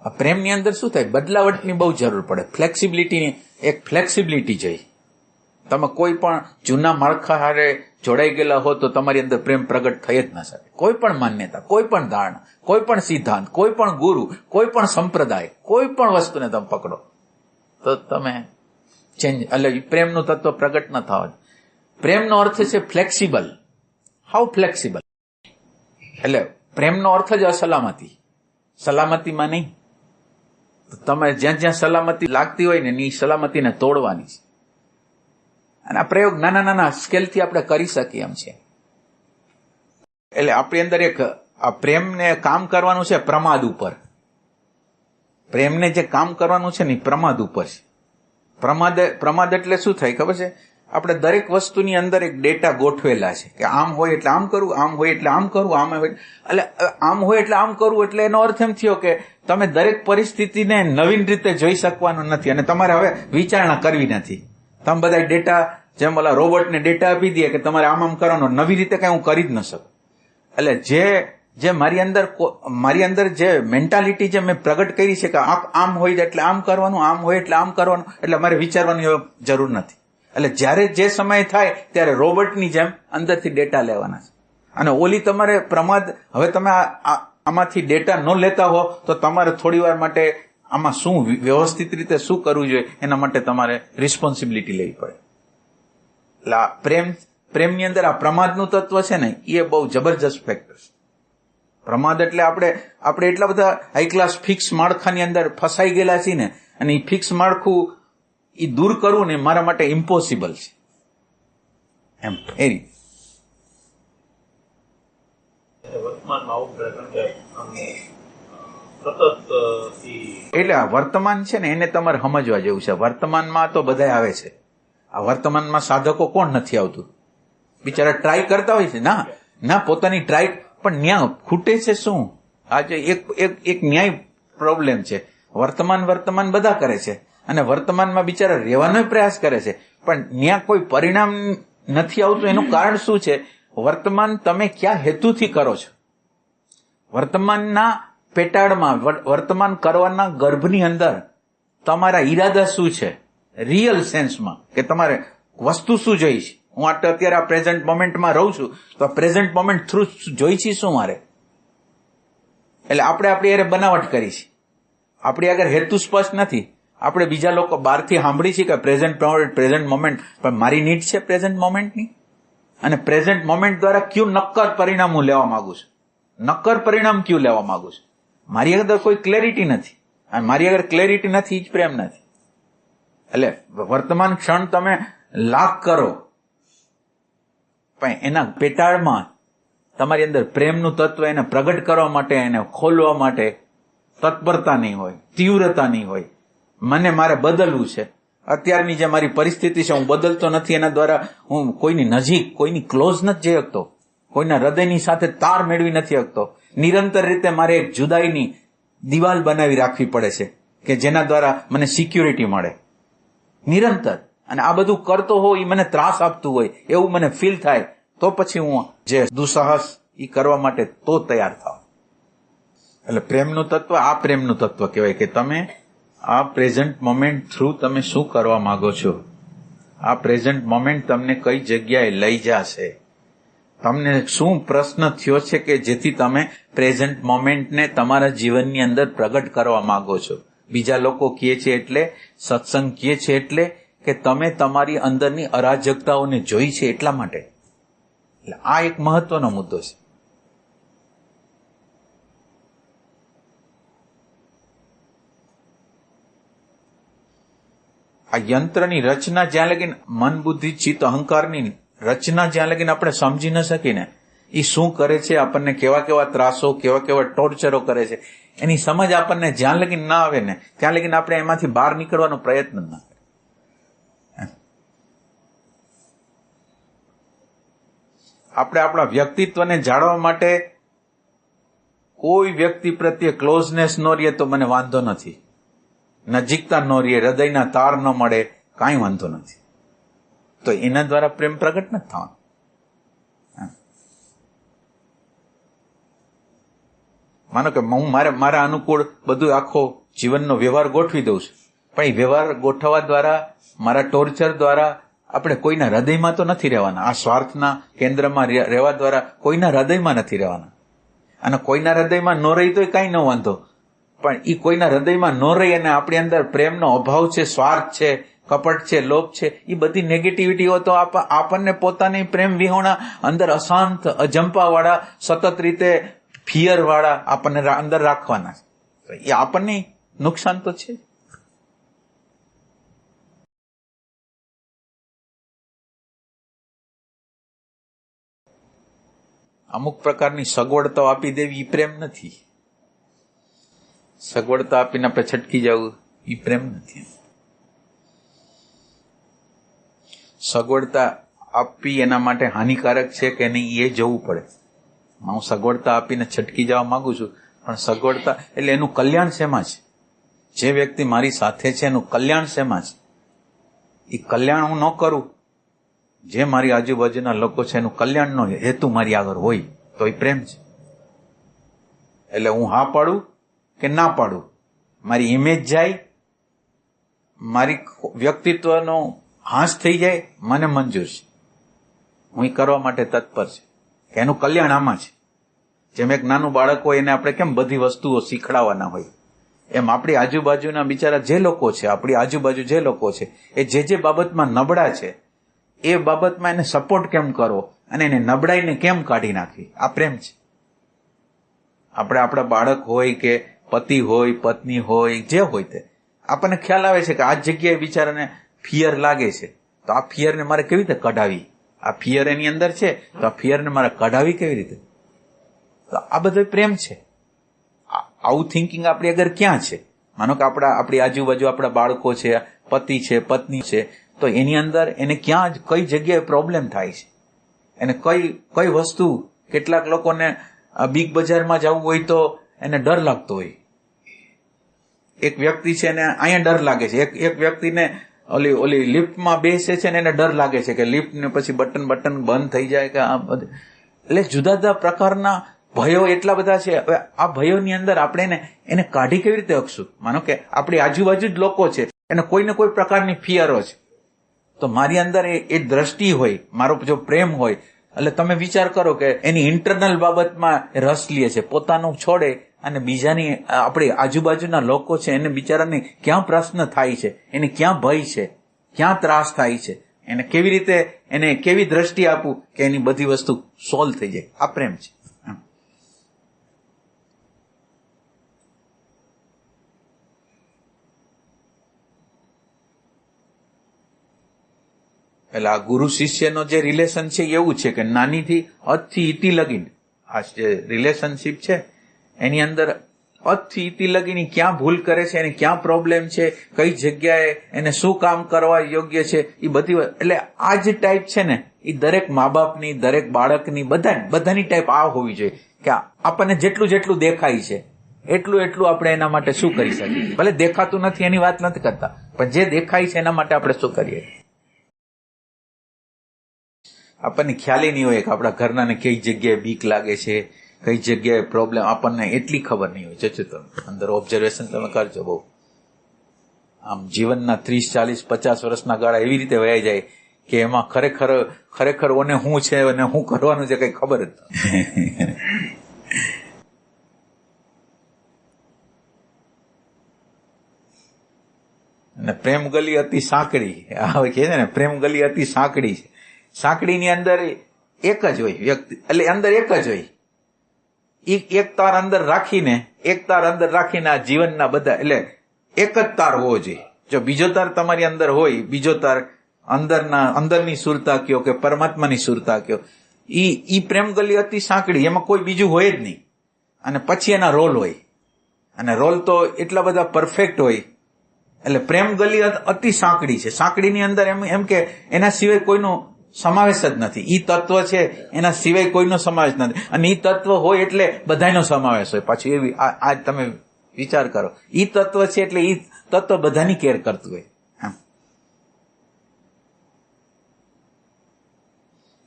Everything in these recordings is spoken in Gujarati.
આ પ્રેમની અંદર શું થાય, બદલાવટની બહુ જરૂર પડે, ફ્લેક્સિબિલિટીની એક ફ્લેક્સિબિલિટી જોઈએ. તમે કોઈ પણ જૂના માળખા હારે જોડાઈ ગયેલા હો તો તમારી અંદર પ્રેમ પ્રગટ થઈ જ ના શકે. કોઈ પણ માન્યતા, કોઈ પણ ધારણા, કોઈ પણ સિદ્ધાંત, કોઈ પણ ગુરુ, કોઈ પણ સંપ્રદાય, કોઈ પણ વસ્તુને તમે પકડો તો તમે ચેન્જ, એટલે પ્રેમનું તત્વ પ્રગટ ન થવા. પ્રેમનો અર્થ છે ફ્લેક્સિબલ. How flexible? એટલે પ્રેમનો અર્થ જ અસલામતી, સલામતીમાં નહીં. તમે જ્યાં જ્યાં સલામતી લાગતી હોય ને એ સલામતીને તોડવાની છે. અને આ પ્રયોગ નાના નાના સ્કેલથી આપણે કરી શકીએ એમ છે. એટલે આપણી અંદર એક આ પ્રેમને કામ કરવાનું છે પ્રમાદ ઉપર. પ્રેમને જે કામ કરવાનું છે ને એ પ્રમાદ ઉપર છે. પ્રમાદ એટલે શું થાય ખબર છે? આપણે દરેક વસ્તુની અંદર એક ડેટા ગોઠવેલા છે કે આમ હોય એટલે આમ કરવું, આમ હોય એટલે આમ કરવું, આમ હોય એટલે આમ હોય એટલે આમ કરવું. એટલે એનો અર્થ એમ થયો કે તમે દરેક પરિસ્થિતિને નવીન રીતે જોઈ શકવાનું નથી અને તમારે હવે વિચારણા કરવી નથી. તમે બધા ડેટા, જેમ ઓલા રોબોટને ડેટા આપી દે કે તમારે આમ આમ કરવાનું, નવી રીતે કઈ હું કરી જ ન શકું. એટલે જે મારી અંદર જે મેન્ટાલિટી જે મેં પ્રગટ કરી છે કે આમ હોય એટલે આમ કરવાનું, આમ હોય એટલે આમ કરવાનું, એટલે મારે વિચારવાની જરૂર નથી. એટલે જ્યારે જે સમય થાય ત્યારે રોબોટની જેમ અંદરથી ડેટા લેવાના છે. અને ઓલી તમારે પ્રમાદ, હવે તમે આમાંથી ડેટા ન લેતા હો તો તમારે થોડી વાર માટે આમાં શું વ્યવસ્થિત રીતે શું કરવું જોઈએ એના માટે તમારે રિસ્પોન્સિબિલિટી લેવી પડે. એટલે આ પ્રેમની અંદર આ પ્રમાદનું તત્વ છે ને એ બહુ જબરજસ્ત ફેક્ટર છે. પ્રમાદ એટલે આપણે એટલા બધા હાઈ ક્લાસ ફિક્સ માળખાની અંદર ફસાઈ ગયેલા છીએ ને, અને એ ફિક્સ માળખું એ દૂર કરવું ને મારા માટે ઇમ્પોસિબલ છે એમ. એ રીતે એટલે આ વર્તમાન છે ને એને તમારે સમજવા જેવું છે. વર્તમાનમાં તો બધા આવે છે. આ વર્તમાનમાં સાધકો કોણ નથી આવતું? બિચારા ટ્રાય કરતા હોય છે. ના પોતાની ટ્રાય, પણ ન્યાય ખૂટે છે શું? આજે એક ન્યાય પ્રોબ્લેમ છે. વર્તમાન બધા કરે છે અને વર્તમાનમાં બિચારા રહેવાનો પ્રયાસ કરે છે, પણ ન્યા કોઈ પરિણામ નથી આવતું. એનું કારણ શું છે? વર્તમાન તમે ક્યાં હેતુથી કરો છો? વર્તમાનના પેટાળમાં, વર્તમાન કરવાના ગર્ભની અંદર તમારા ઈરાદા શું છે? રિયલ સેન્સમાં કે તમારે વસ્તુ શું જોઈ છે? હું અત્યારે આ પ્રેઝન્ટ મોમેન્ટમાં રહું છું તો પ્રેઝન્ટ મોમેન્ટ થ્રુ જોઈ છે શું મારે? એટલે આપણે આપણી અરે બનાવટ કરી છે. આપણી આગળ હેતુ સ્પષ્ટ નથી. આપણે બીજા લોકો બહારથી સાંભળી છે કે પ્રેઝન્ટ મોમેન્ટ, પણ મારી નીડ છે પ્રેઝન્ટ મોમેન્ટની. અને પ્રેઝન્ટ મોમેન્ટ દ્વારા કયું નક્કર પરિણામ હું લેવા માંગુ છું? નક્કર પરિણામ કયું લેવા માંગુ છું? મારી અંદર કોઈ ક્લેરિટી નથી, અને મારી આગળ ક્લેરિટી નથી જ પ્રેમ નથી. એટલે વર્તમાન ક્ષણ તમે લાખ કરો, પણ એના પેટાળમાં તમારી અંદર પ્રેમનું તત્વ એને પ્રગટ કરવા માટે, એને ખોલવા માટે તત્પરતા નહીં હોય, તીવ્રતા નહીં હોય. મારે બદલવું છે. અત્યારની જે મારી પરિસ્થિતિ છે હું બદલતો નથી, એના દ્વારા હું કોઈની નજીક, કોઈની ક્લોઝ નથી જઈ શકતો, કોઈના હૃદયની સાથે તાર મેળવી નથી શકતો. નિરંતર રીતે મારે એક જુદાઈની દિવાલ બનાવી રાખવી પડે છે કે જેના દ્વારા મને સિક્યુરિટી મળે નિરંતર. અને આ બધું કરતો હોય એ મને ત્રાસ આપતું હોય એવું મને ફીલ થાય તો પછી હું જે દુસ્સાહસ એ કરવા માટે તો તૈયાર થાવ. એટલે પ્રેમનું તત્વ આ પ્રેમનું તત્વ કહેવાય કે તમે આ પ્રેઝન્ટ મોમેન્ટ થ્રુ તમે શું કરવા માંગો છો? આ પ્રેઝન્ટ મોમેન્ટ તમને કઈ જગ્યાએ લઈ જશે? તમને શું પ્રશ્ન થયો છે કે જેથી તમે પ્રેઝન્ટ મોમેન્ટને તમારા જીવનની અંદર પ્રગટ કરવા માંગો છો? બીજા લોકો કહે છે એટલે, સત્સંગ કહે છે એટલે કે તમે તમારી અંદરની અરાજકતાઓને જોઈ છે એટલા માટે. એટલે આ એક મહત્વનો મુદ્દો છે. આ યંત્રની રચના જ્યાં લગીન મન, બુદ્ધિ, ચિત્ત, અહંકારની રચના જ્યાં લગીન આપણે સમજી ન શકીને એ શું કરે છે, આપણને કેવા ત્રાસો, કેવા ટોર્ચરો કરે છે, એની સમજ આપણને જ્યાં લગીન ના આવે ને ત્યાં લગીન આપણે એમાંથી બહાર નીકળવાનો પ્રયત્ન ના કરીએ. આપણે આપણા વ્યક્તિત્વને જાળવવા માટે કોઈ વ્યક્તિ પ્રત્યે ક્લોઝનેસ ન રહે તો મને વાંધો નથી, નજીકતા ન રહે, હૃદયના તાર ન મળે, કાંઈ વાંધો નથી. તો એના દ્વારા પ્રેમ પ્રગટ નથી થવાનો. માનો કે હું મારા અનુકૂળ બધું આખો જીવનનો વ્યવહાર ગોઠવી દઉં છું, પણ એ વ્યવહાર ગોઠવવા દ્વારા, મારા ટોર્ચર દ્વારા આપણે કોઈના હૃદયમાં તો નથી રહેવાના. આ સ્વાર્થના કેન્દ્રમાં રહેવા દ્વારા કોઈના હૃદયમાં નથી રહેવાના. અને કોઈના હૃદયમાં ન રહી તો કાંઈ ન વાંધો, પણ એ કોઈના હૃદયમાં ન રહી અને આપણી અંદર પ્રેમનો અભાવ છે, સ્વાર્થ છે, કપટ છે, લોભ છે, એ બધી નેગેટિવિટીઓ તો આપણને પોતાની પ્રેમ વિહોણા અંદર અશાંત, અજંપાવાળા, સતત રીતે ફિયરવાળા આપણને અંદર રાખવાના છે. એ આપણને નુકસાન તો છે. અમુક પ્રકારની સગવડતાઓ આપી દેવી એ પ્રેમ નથી. સગવડતા આપીને આપણે છટકી જવું એ પ્રેમ નથી. સગવડતા આપવી એના માટે હાનિકારક છે કે નહીં એ જોવું પડે. હું સગવડતા આપીને છટકી જવા માંગુ છું, પણ સગવડતા એટલે એનું કલ્યાણ શેમાં છે? જે વ્યક્તિ મારી સાથે છે એનું કલ્યાણ શેમાં છે? એ કલ્યાણ હું ન કરું, જે મારી આજુબાજુના લોકો છે એનું કલ્યાણનો હેતુ મારી આગળ હોય તો એ પ્રેમ છે. એટલે હું હા પાડું કે ના પાડું, મારી ઇમેજ જાય, મારી વ્યક્તિત્વનો હાંસ થઈ જાય, મને મંજૂર છે. હું એ કરવા માટે તત્પર છે કે એનું કલ્યાણ આમાં છે. જેમ એક નાનું બાળક હોય એને આપણે કેમ બધી વસ્તુઓ શીખડાવવાના હોય, એમ આપણી આજુબાજુના બિચારા જે લોકો છે, આપણી આજુબાજુ જે લોકો છે, એ જે બાબતમાં નબળા છે એ બાબતમાં એને સપોર્ટ કેમ કરો અને એને નબળાઈને કેમ કાઢી નાખવી, આ પ્રેમ છે. આપણે આપણા બાળક હોય કે પતિ હોય, પત્ની હોય, જે હોય તે આપણને ખ્યાલ આવે છે કે આ જગ્યાએ બિચારાને ફિયર લાગે છે, તો આ ફિયરને મારે કેવી રીતે કઢાવી? આ ફિયર એની અંદર છે તો આ ફિયરને મારે કઢાવી કેવી રીતે? તો આ બધો પ્રેમ છે. આવું થિંકિંગ આપણી આગળ ક્યાં છે? માનો કે આપણી આજુબાજુ આપણા બાળકો છે, પતિ છે, પત્ની છે, તો એની અંદર એને ક્યાં કઈ જગ્યાએ પ્રોબ્લેમ થાય છે, એને કઈ વસ્તુ, કેટલાક લોકોને બિગ બજારમાં જવું હોય તો એને ડર લાગતો હોય. એક વ્યક્તિ છે એને અહીંયા ડર લાગે છે, એક વ્યક્તિને ઓલી લિફ્ટમાં બેસે છે ને એને ડર લાગે છે કે લિફ્ટ ને પછી બટન બંધ થઈ જાય કે આ બધું. એટલે જુદા જુદા પ્રકારના ભયો એટલા બધા છે. હવે આ ભયોની અંદર આપણે એને કાઢી કેવી રીતે શકશું? માનો કે આપણી આજુબાજુ જ લોકો છે, એને કોઈને કોઈ પ્રકારની ફિયરો છે, તો મારી અંદર એ દ્રષ્ટિ હોય, મારો જો પ્રેમ હોય, એટલે તમે વિચાર કરો કે એની ઇન્ટરનલ બાબતમાં રસ લે છે, પોતાનું છોડે અને બીજાની, આપણી આજુબાજુના લોકો છે એને બિચારાને ક્યાં પ્રશ્ન થાય છે, એને ક્યાં ભય છે, ક્યાં ત્રાસ થાય છે, એને કેવી રીતે, એને કેવી દ્રષ્ટિ આપું કે એની બધી વસ્તુ સોલ્વ થઈ જાય. આ પ્રેમ છે. એટલે આ ગુરુ શિષ્યનો જે રિલેશન છે એવું છે કે નાનીથી અતથી ઈતિ લગીન આ જે રિલેશનશીપ છે એની અંદર અતથી ઈતિ લગીની ક્યાં ભૂલ કરે છે, એને ક્યાં પ્રોબ્લેમ છે, કઈ જગ્યાએ એને શું કામ કરવા યોગ્ય છે, એ બધી, એટલે આ જે ટાઈપ છે ને એ દરેક મા બાપની, દરેક બાળકની, બધાની ટાઈપ આ હોવી જોઈએ કે આપણને જેટલું દેખાય છે એટલું આપણે એના માટે શું કરી શકીએ. ભલે દેખાતું નથી એની વાત નથી કરતા, પણ જે દેખાય છે એના માટે આપણે શું કરીએ. આપણને ખ્યાલ નહીં હોય કે આપણા ઘરનાને કઈ જગ્યાએ બીક લાગે છે, કઈ જગ્યાએ પ્રોબ્લેમ, આપણને એટલી ખબર નહીં હોય. જજો તમે અંદર ઓબ્ઝર્વેશન તમે કરજો. બહુ આમ જીવનના 30, 40, 50 વર્ષના ગાળા એવી રીતે વયા જાય કે એમાં ખરેખર ઓને શું છે અને શું કરવાનું છે કઈ ખબર જ નથી. અને પ્રેમ ગલી અતિ સાંકડી, હવે કે છે ને પ્રેમ ગલી અતિ સાંકડી છે. સાંકડીની અંદર એક જ હોય વ્યક્તિ, એટલે અંદર એક જ હોય. એક તાર અંદર રાખીને આ જીવનના બધા, એટલે એક જ તાર હોવો જોઈએ. જો બીજો તાર તમારી અંદર હોય, બીજો તાર અંદરની સુરતા કયો કે પરમાત્માની સુરતા કયો, ઈ પ્રેમ ગલી અતિ સાંકડી, એમાં કોઈ બીજું હોય જ નહીં. અને પછી એના રોલ હોય, અને રોલ તો એટલા બધા પરફેક્ટ હોય. એટલે પ્રેમ ગલી અતિ સાંકડી છે. સાંકડીની અંદર એમ કે એના સિવાય કોઈનો સમાવેશ જ નથી. ઈ તત્વ છે એના સિવાય કોઈનો સમાવેશ નથી, અને ઈ તત્વ હોય એટલે બધાનો સમાવેશ હોય. પાછું એવી આ તમે વિચાર કરો, ઈ તત્વ છે એટલે ઈ તત્વ બધાની કેર કરતું હોય.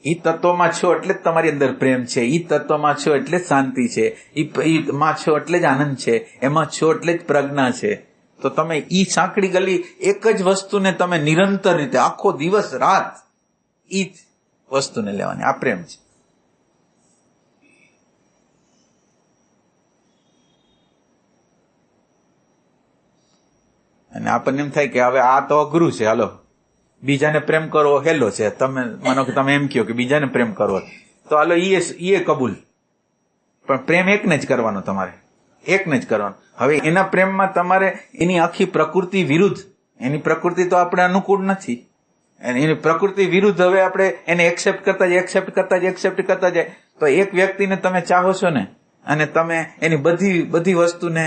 ઈ તત્વમાં છો એટલે જ તમારી અંદર પ્રેમ છે, ઈ તત્વમાં છો એટલે જ શાંતિ છે, ઈ માં છો એટલે જ આનંદ છે, એમાં છો એટલે જ પ્રજ્ઞા છે. તો તમે ઈ સાંકડી ગલી એક જ વસ્તુને તમે નિરંતર રીતે આખો દિવસ રાત ઈ જ વસ્તુને લેવાની, આ પ્રેમ છે. અને આપણને એમ થાય કે હવે આ તો અઘરું છે, હાલો બીજાને પ્રેમ કરવો હેલો છે. તમે માનો કે તમે એમ કહો કે બીજાને પ્રેમ કરવો, તો હાલો ઈ કબૂલ, પણ પ્રેમ એકને જ કરવાનો, તમારે એકને જ કરવાનો. હવે એના પ્રેમમાં તમારે એની આખી પ્રકૃતિ વિરુદ્ધ, એની પ્રકૃતિ તો આપણે અનુકૂળ નથી, એની પ્રકૃતિ વિરુદ્ધ હવે આપણે એને એક્સેપ્ટ કરતા જાય તો એક વ્યક્તિને તમે ચાહો છો ને અને તમે એની બધી વસ્તુને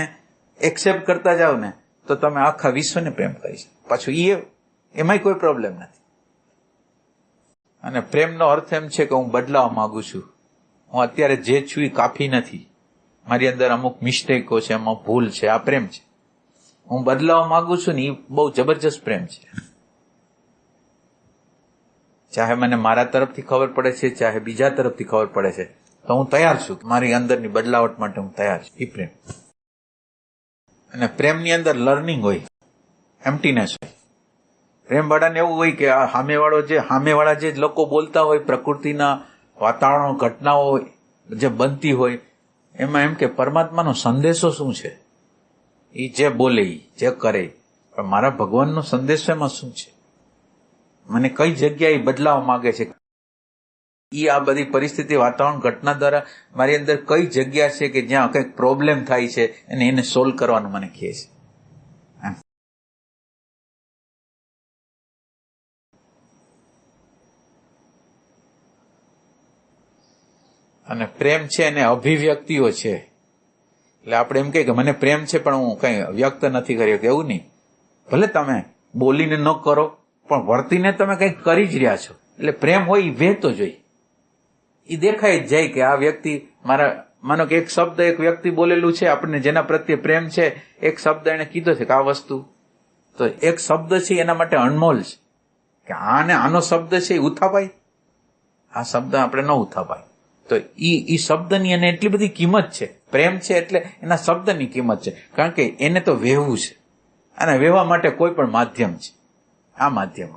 એક્સેપ્ટ કરતા જાઓ ને તો તમે આખા વિશ્વને પ્રેમ કરી શકો. પાછું એમાંય કોઈ પ્રોબ્લેમ નથી. અને પ્રેમનો અર્થ એમ છે કે હું બદલાવા માંગુ છું, હું અત્યારે જે છું એ કાફી નથી, મારી અંદર અમુક મિસ્ટેકો છે, અમુક ભૂલ છે, આ પ્રેમ છે. હું બદલાવા માંગુ છું ને એ બહુ જબરજસ્ત પ્રેમ છે. ચાહે મને મારા તરફથી ખબર પડે છે, ચાહે બીજા તરફથી ખબર પડે છે, તો હું તૈયાર છું, મારી અંદરની બદલાવટ માટે હું તૈયાર છું. એ પ્રેમ. અને પ્રેમની અંદર લર્નિંગ હોય, એમ્પ્ટીનેસ હોય. પ્રેમવાળાને એવું હોય કે આ સામેવાળા જે લોકો બોલતા હોય, પ્રકૃતિના વાતાવરણ, ઘટનાઓ જે બનતી હોય, એમાં એમ કે પરમાત્માનો સંદેશો શું છે, એ જે બોલે, જે કરે, પણ મારા ભગવાનનો સંદેશો એમાં શું છે, મને કઈ જગ્યાએ બદલાવા માંગે છે, એ આ બધી પરિસ્થિતિ, વાતાવરણ, ઘટના દ્વારા મારી અંદર કઈ જગ્યા છે કે જ્યાં કંઈક પ્રોબ્લેમ થાય છે અને એને સોલ્વ કરવાનું મને કહે છે. અને પ્રેમ છે એને અભિવ્યક્તિઓ છે. એટલે આપણે એમ કહીએ કે મને પ્રેમ છે પણ હું કઈ વ્યક્ત નથી કરી શકતો, એવું નહીં. ભલે તમે બોલીને ન કરો પણ વર્તીને તમે કંઈક કરી જ રહ્યા છો. એટલે પ્રેમ હોય એ વહેતો જોઈ, એ દેખાય જ જાય કે આ વ્યક્તિ મારા, માનો કે એક શબ્દ એક વ્યક્તિ બોલેલું છે, આપણને જેના પ્રત્યે પ્રેમ છે, એક શબ્દ એને કીધો છે કે આ વસ્તુ, તો એક શબ્દ છે એના માટે અનમોલ છે કે આનો શબ્દ છે એ ઉથાપાય, આ શબ્દ આપણે ન ઉથાપાય. તો ઈ શબ્દની એને એટલી બધી કિંમત છે. પ્રેમ છે એટલે એના શબ્દની કિંમત છે, કારણ કે એને તો વહેવું છે અને વહેવા માટે કોઈ પણ માધ્યમ છે, આ માધ્યમ.